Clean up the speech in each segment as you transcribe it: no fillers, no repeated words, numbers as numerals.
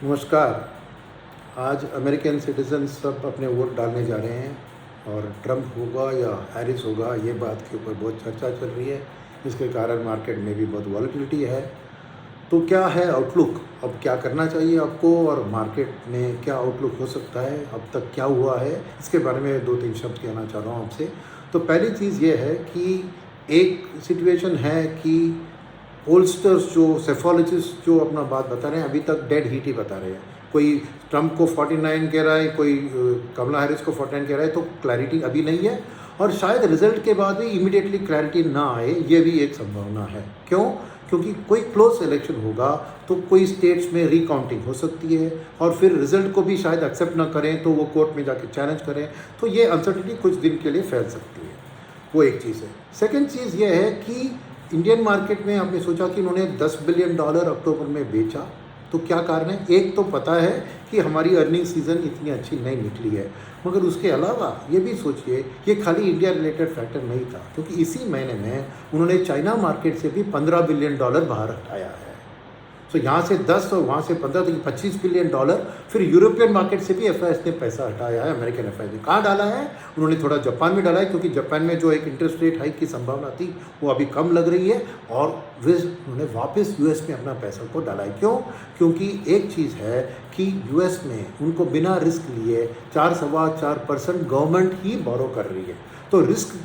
नमस्कार। आज American citizen सब अपने वोट डालने जा रहे हैं और ट्रंप होगा या हैरिस होगा, ये बात के ऊपर बहुत चर्चा चल रही है। इसके कारण मार्केट में भी बहुत वॉलेटिलिटी है। तो क्या है आउटलुक, अब क्या करना चाहिए आपको और मार्केट में क्या आउटलुक हो सकता है, अब तक क्या हुआ है, इसके बारे में 2-3 शब्द कहना चाह रहा हूँ आपसे। तो पहली चीज़ ये है कि एक सिचुएशन है कि पोलस्टर्स जो सेफोलॉजिस्ट जो अपना बात बता रहे हैं, अभी तक डेड हीट ही बता रहे हैं। कोई ट्रंप को 49 कह रहा है, कोई कमला हैरिस को 49 कह रहा है, तो क्लैरिटी अभी नहीं है और शायद रिजल्ट के बाद भी इमीडिएटली क्लैरिटी ना आए, ये भी एक संभावना है। क्यों? क्योंकि कोई क्लोज इलेक्शन होगा तो कोई स्टेट्स में रिकाउंटिंग हो सकती है और फिर रिजल्ट को भी शायद एक्सेप्ट ना करें तो वो कोर्ट में जाके चैलेंज करें, तो ये अनसर्टिनिटी कुछ दिन के लिए फैल सकती है। वो एक चीज़ है। सेकेंड चीज़ ये है कि इंडियन मार्केट में आपने सोचा कि उन्होंने $10 बिलियन अक्टूबर में बेचा, तो क्या कारण है? एक तो पता है कि हमारी अर्निंग सीज़न इतनी अच्छी नहीं निकली है, मगर उसके अलावा ये भी सोचिए ये खाली इंडिया रिलेटेड फैक्टर नहीं था, क्योंकि इसी महीने में उन्होंने चाइना मार्केट से भी $15 बिलियन बाहर हटाया है। तो यहाँ से 10 और वहाँ से 15, तो $25 बिलियन। फिर यूरोपियन मार्केट से भी एफआईएस ने पैसा हटाया है। अमेरिकन एफआईएस ने कहाँ डाला है? उन्होंने थोड़ा जापान में डाला है, क्योंकि जापान में जो एक इंटरेस्ट रेट हाइक की संभावना थी वो अभी कम लग रही है, और उन्होंने वापस यूएस में अपना पैसा को डाला है। क्यों? क्योंकि एक चीज़ है कि यूएस में उनको बिना रिस्क लिए 4-4.25% गवर्नमेंट ही बोरो कर रही है, तो रिस्क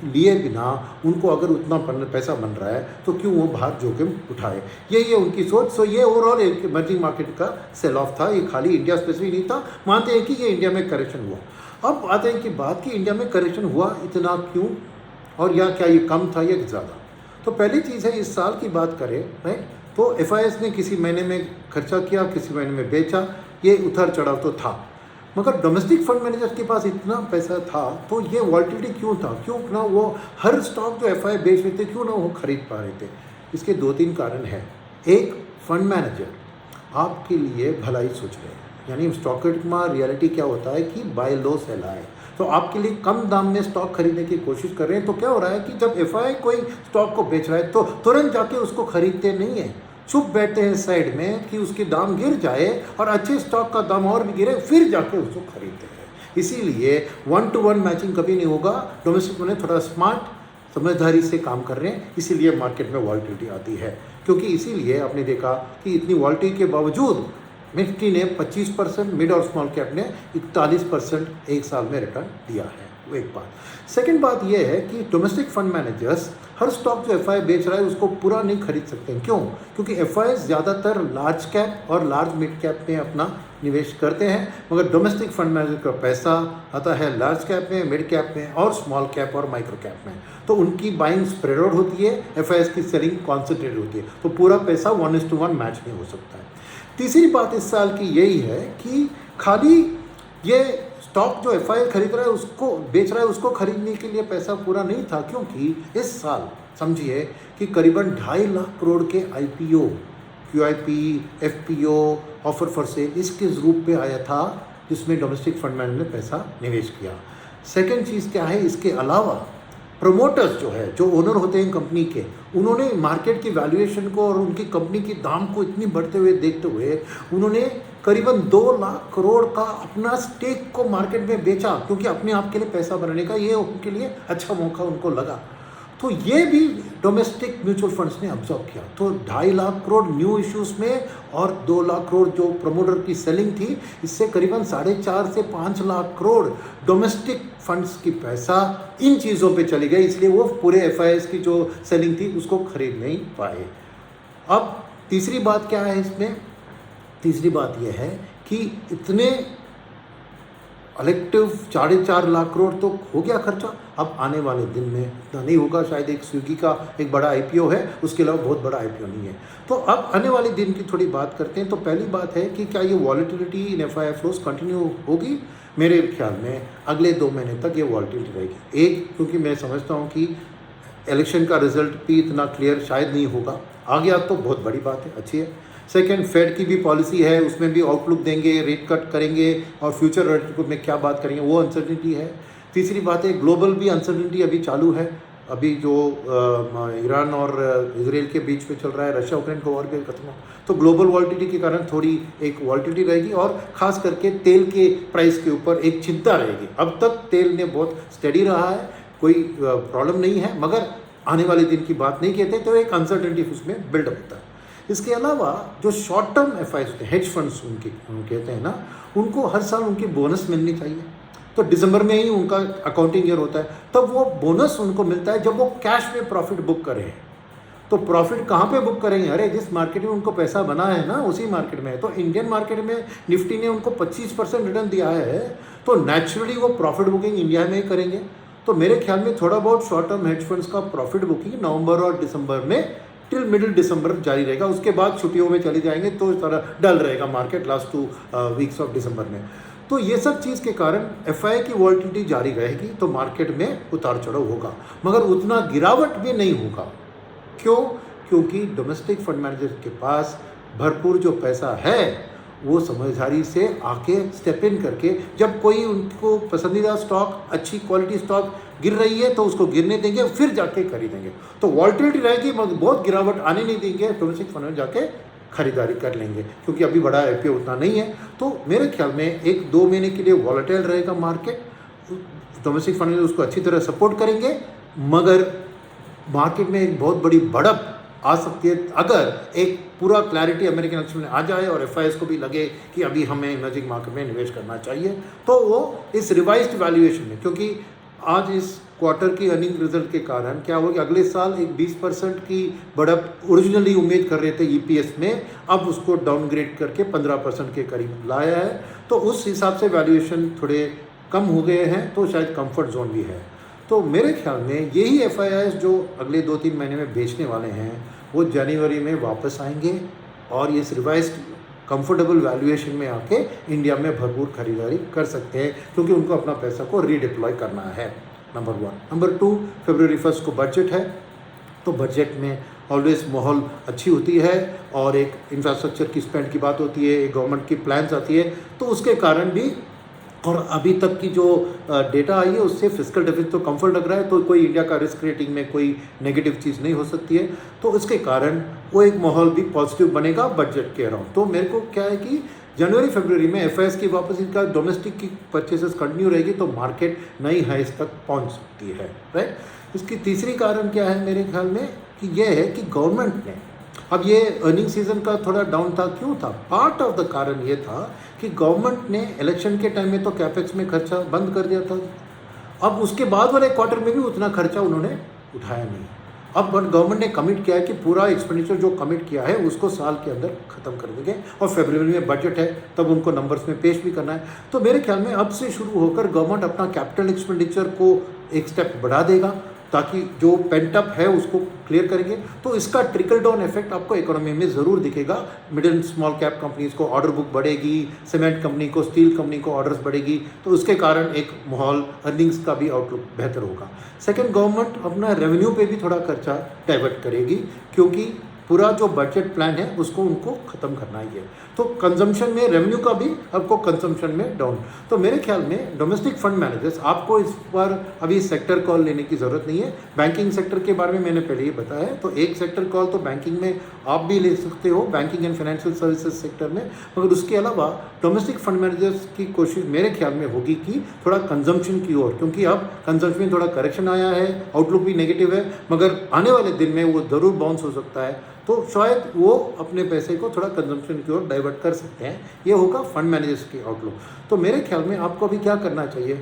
लिए बिना उनको अगर उतना पैसा बन रहा है तो क्यों वो बाहर जोखिम उठाए, ये उनकी सोच। सो ये ओवरऑल एक इमर्जिंग मार्केट का सेल ऑफ था, ये खाली इंडिया स्पेसिफिक नहीं था। मानते हैं कि ये इंडिया में करेक्शन हुआ। अब आते हैं कि बात कि इंडिया में करेक्शन हुआ इतना क्यों, और या क्या ये कम था या ज़्यादा। तो पहली चीज़ है, इस साल की बात करें राइट, तो एफआईएस ने किसी महीने में खर्चा किया, किसी महीने में बेचा, ये उतार चढ़ाव तो था, मगर डोमेस्टिक फंड मैनेजर्स के पास इतना पैसा था तो ये वॉलेटिलिटी क्यों था? क्यों ना वो हर स्टॉक जो एफआई बेच रहे थे, क्यों ना वो खरीद पा रहे थे? इसके 2-3 कारण हैं। एक, फंड मैनेजर आपके लिए भलाई सोच रहे हैं, यानी स्टॉक में रियलिटी क्या होता है कि बाय लो सेल हाई, तो आपके लिए कम दाम में स्टॉक खरीदने की कोशिश कर रहे हैं। तो क्या हो रहा है कि जब एफआई कोई स्टॉक को बेच रहा है तो तुरंत जाके उसको खरीदते नहीं है, चुप बैठते हैं साइड में कि उसके दाम गिर जाए और अच्छे स्टॉक का दाम और भी गिरे, फिर जाके उसको खरीदते हैं। इसीलिए 1-to-1 मैचिंग कभी नहीं होगा। डोमेस्टिक में थोड़ा स्मार्ट समझदारी से काम कर रहे हैं, इसीलिए मार्केट में वॉलेटिलिटी आती है। क्योंकि इसीलिए आपने देखा कि इतनी वॉलेटिलिटी के बावजूद निफ्टी ने 25%, मिड और स्मॉल कैप ने 41% एक साल में रिटर्न दिया है। वो एक बात। सेकंड बात ये है कि डोमेस्टिक फंड मैनेजर्स हर स्टॉक जो एफआई बेच रहा है उसको पूरा नहीं खरीद सकते हैं। क्यों? क्योंकि एफआई ज़्यादातर लार्ज कैप और लार्ज मिड कैप में अपना निवेश करते हैं, मगर डोमेस्टिक फंड मैनेजर का पैसा आता है लार्ज कैप में, मिड कैप में और स्मॉल कैप और माइक्रो कैप में। तो उनकी बाइंग स्प्रेड आउट होती है, एफआईएस की सेलिंग कॉन्सेंट्रेट होती है, तो पूरा पैसा 1:1 मैच नहीं हो सकता है। तीसरी बात इस साल की यही है कि खाली ये स्टॉक जो एफआई खरीद रहा है, उसको बेच रहा है, उसको खरीदने के लिए पैसा पूरा नहीं था, क्योंकि इस साल समझिए कि करीबन 2.5 लाख करोड़ के IPO, QIP, FPO, offer for sale इसके रूप पे आया था, जिसमें डोमेस्टिक फंड मैनेजर ने पैसा निवेश किया। सेकेंड चीज़ क्या है, इसके अलावा प्रोमोटर्स जो है, जो ओनर होते हैं कंपनी के, उन्होंने मार्केट की वैल्यूएशन को और उनकी कंपनी की दाम को इतनी बढ़ते हुए देखते हुए उन्होंने करीबन 2 लाख करोड़ का अपना स्टेक को मार्केट में बेचा, क्योंकि अपने आप के लिए पैसा बनाने का ये उनके लिए अच्छा मौका उनको लगा। तो ये भी डोमेस्टिक म्यूचुअल फंड्स ने ऑब्जर्व किया। तो 2.5 लाख करोड़ न्यू इश्यूज में और 2 लाख करोड़ जो प्रमोटर की सेलिंग थी, इससे करीबन 4.5 से 5 लाख करोड़ डोमेस्टिक फंड्स की पैसा इन चीज़ों पे चली गई, इसलिए वो पूरे एफआईएस की जो सेलिंग थी उसको खरीद नहीं पाए। अब तीसरी बात क्या है इसमें? तीसरी बात यह है कि इतने कलेक्टिव 4.5 लाख करोड़ तो हो गया खर्चा, अब आने वाले दिन में इतना नहीं होगा। शायद एक स्विगी का एक बड़ा आईपीओ है, उसके अलावा बहुत बड़ा आईपीओ नहीं है। तो अब आने वाले दिन की थोड़ी बात करते हैं। तो पहली बात है कि क्या ये वॉलेटिलिटी इन एफआई फ्लोज कंटिन्यू होगी? मेरे ख्याल में अगले 2 महीने तक ये वॉलेटिलिटी रहेगी। एक, क्योंकि मैं समझता हूँ कि इलेक्शन का रिजल्ट भी इतना क्लियर शायद नहीं होगा, आ गया तो बहुत बड़ी बात है, अच्छी है। सेकेंड, फेड की भी पॉलिसी है, उसमें भी आउटलुक देंगे, रेट कट करेंगे और फ्यूचर रेट में क्या बात करेंगे वो अनसर्टिनिटी है। तीसरी बात है, ग्लोबल भी अनसर्टिनिटी अभी चालू है, अभी जो ईरान और इसराइल के बीच में चल रहा है, रशिया यूक्रेन का वॉर भी खत्म हो, तो ग्लोबल वॉलेटिलिटी के कारण थोड़ी एक वॉलेटिलिटी रहेगी और ख़ास करके तेल के प्राइस के ऊपर एक चिंता रहेगी। अब तक तेल ने बहुत स्टेडी रहा है, कोई प्रॉब्लम नहीं है, मगर आने वाले दिन की बात नहीं कहते, तो एक अनसर्टेनिटी उसमें बिल्डअप होता है। इसके अलावा जो शॉर्ट टर्म एफआई होते हैं, हेज फंड्स उनके कहते हैं ना, उनको हर साल उनकी बोनस मिलनी चाहिए। तो दिसंबर में ही उनका अकाउंटिंग ईयर होता है, तब वो बोनस उनको मिलता है जब वो कैश में प्रॉफिट बुक करें। तो प्रॉफिट कहाँ पे बुक करेंगे? अरे जिस मार्केट में उनको पैसा बना है ना, उसी मार्केट में। तो इंडियन मार्केट में निफ्टी ने उनको 25% रिटर्न दिया है, तो नेचुरली वो प्रॉफिट बुकिंग इंडिया में ही करेंगे। तो मेरे ख्याल में थोड़ा बहुत शॉर्ट टर्म हेज फंड्स का प्रॉफिट बुकिंग नवंबर और दिसंबर में टिल मिडिल दिसंबर जारी रहेगा। उसके बाद छुट्टियों में चली जाएंगे तो थोड़ा डल रहेगा market last 2 weeks of December में। तो ये सब चीज़ के कारण एफआई की वॉलेटिलिटी जारी रहेगी, तो मार्केट में उतार चढ़ाव होगा, मगर उतना गिरावट भी नहीं होगा। क्यों? क्योंकि डोमेस्टिक फंड मैनेजर के पास भरपूर जो पैसा है, वो समझदारी से आके स्टेप इन करके, जब कोई उनको पसंदीदा स्टॉक, अच्छी क्वालिटी स्टॉक गिर रही है तो उसको गिरने देंगे, फिर जाके खरीदेंगे। तो वॉलेटिलिटी रहेगी मगर बहुत गिरावट आने नहीं देंगे, डोमेस्टिक फंड में जाके खरीदारी कर लेंगे, क्योंकि अभी बड़ा आईपीओ उतना नहीं है। तो मेरे ख्याल में 1-2 महीने के लिए वॉलेटाइल रहेगा मार्केट, डोमेस्टिक फंड में उसको अच्छी तरह सपोर्ट करेंगे, मगर मार्केट में एक बहुत बड़ी बढ़त आ सकती है अगर एक पूरा क्लैरिटी अमेरिकन इलेक्शन में आ जाए और एफआईएस को भी लगे कि अभी हमें इमर्जिंग मार्केट में निवेश करना चाहिए, तो वो इस रिवाइज्ड वैल्यूएशन में, क्योंकि आज इस क्वार्टर की अर्निंग रिजल्ट के कारण क्या हुआ कि अगले साल एक 20% की बढ़त ओरिजिनली उम्मीद कर रहे थे ईपीएस में, अब उसको डाउनग्रेड करके 15% के करीब लाया है। तो उस हिसाब से वैल्यूएशन थोड़े कम हो गए हैं, तो शायद कंफर्ट जोन भी है। तो मेरे ख्याल में यही एफआईआईस जो अगले 2-3 महीने में बेचने वाले हैं, वो जनवरी में वापस आएंगे और इस रिवाइज्ड कंफर्टेबल वैल्यूएशन में आके इंडिया में भरपूर खरीदारी कर सकते हैं, क्योंकि उनको अपना पैसा को रीडिप्लॉय करना है, नंबर 1। नंबर 2, फरवरी 1 को बजट है, तो बजट में ऑलवेज माहौल अच्छी होती है और एक इंफ्रास्ट्रक्चर की स्पेंड की बात होती है, एक गवर्नमेंट की प्लान्स आती है, तो उसके कारण भी, और अभी तक की जो डेटा आई है उससे फिस्कल डेफिसिट तो कंफर्ट लग रहा है, तो कोई इंडिया का रिस्क रेटिंग में कोई नेगेटिव चीज़ नहीं हो सकती है। तो इसके कारण वो एक माहौल भी पॉजिटिव बनेगा बजट के अराउंड। तो मेरे को क्या है कि जनवरी फरवरी में एफआईएस की वापसी का डोमेस्टिक की परचेसेस कंटिन्यू रहेगी, तो मार्केट नई हाइस तक पहुंच सकती है, राइट। इसकी तीसरी कारण क्या है मेरे ख्याल में कि यह है कि गवर्नमेंट ने, अब ये अर्निंग सीजन का थोड़ा डाउन था, क्यों था? पार्ट ऑफ द कारण ये था कि गवर्नमेंट ने इलेक्शन के टाइम में तो कैपेक्स में खर्चा बंद कर दिया था, अब उसके बाद वाले क्वार्टर में भी उतना खर्चा उन्होंने उठाया नहीं। अब गवर्नमेंट ने कमिट किया है कि पूरा एक्सपेंडिचर जो कमिट किया है उसको साल के अंदर ख़त्म कर देंगे, और फरवरी में बजट है तब उनको नंबर्स में पेश भी करना है। तो मेरे ख्याल में अब से शुरू होकर गवर्नमेंट अपना कैपिटल एक्सपेंडिचर को एक स्टेप बढ़ा देगा, ताकि जो पेंटअप है उसको क्लियर करेंगे। तो इसका ट्रिकल डाउन इफेक्ट आपको इकोनॉमी में ज़रूर दिखेगा। Middle and small cap companies को ऑर्डर बुक बढ़ेगी, सीमेंट कंपनी को, स्टील कंपनी को ऑर्डर्स बढ़ेगी, तो उसके कारण एक माहौल, अर्निंग्स का भी आउटलुक बेहतर होगा। सेकंड, गवर्नमेंट अपना रेवेन्यू पे भी थोड़ा खर्चा डाइवर्ट करेगी, क्योंकि पूरा जो बजट प्लान है उसको उनको ख़त्म करना ही है। तो कंजम्पशन में, रेवेन्यू का भी आपको कंजम्पशन में डाउन। तो मेरे ख्याल में डोमेस्टिक फंड मैनेजर्स, आपको इस पर अभी सेक्टर कॉल लेने की ज़रूरत नहीं है। बैंकिंग सेक्टर के बारे में मैंने पहले ही बताया है, तो एक सेक्टर कॉल तो बैंकिंग में आप भी ले सकते हो, banking and financial services sector में, मगर उसके अलावा डोमेस्टिक फंड मैनेजर्स की कोशिश मेरे ख्याल में होगी कि थोड़ा कंजम्पशन की ओर, क्योंकि अब कंजम्पशन में थोड़ा करेक्शन आया है, आउटलुक भी नेगेटिव है, मगर आने वाले दिन में वो ज़रूर बाउंस हो सकता है, तो शायद वो अपने पैसे को थोड़ा कंजम्पशन की ओर डाइवर्ट कर सकते हैं। ये होगा फंड मैनेजर्स की आउटलुक। तो मेरे ख्याल में आपको अभी क्या करना चाहिए?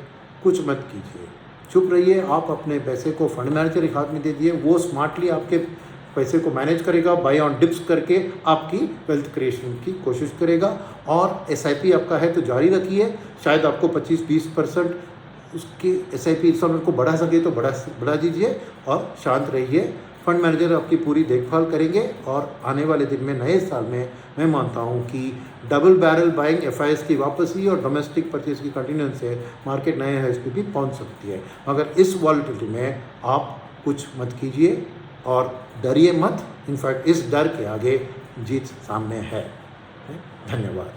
कुछ मत कीजिए, चुप रहिए, आप अपने पैसे को फंड मैनेजर के हाथ में दे दिए, वो स्मार्टली आपके पैसे को मैनेज करेगा, बाय ऑन डिप्स करके आपकी वेल्थ क्रिएशन की कोशिश करेगा। और एसआईपी आपका है तो जारी रखिए, शायद आपको 25-20% उसकी एसआईपी इंस्टॉलमेंट को बढ़ा सके तो बढ़ा दीजिए, और शांत रहिए। फंड मैनेजर आपकी पूरी देखभाल करेंगे, और आने वाले दिन में, नए साल में, मैं मानता हूं कि डबल बैरल बाइंग एफआईएस की वापसी और डोमेस्टिक परचेज की कंटिन्यूएंस से मार्केट नए हाइस पे भी पहुंच सकती है। मगर इस वॉलेटिलिटी में आप कुछ मत कीजिए और डरिए मत। इनफैक्ट इस डर के आगे जीत सामने है। धन्यवाद।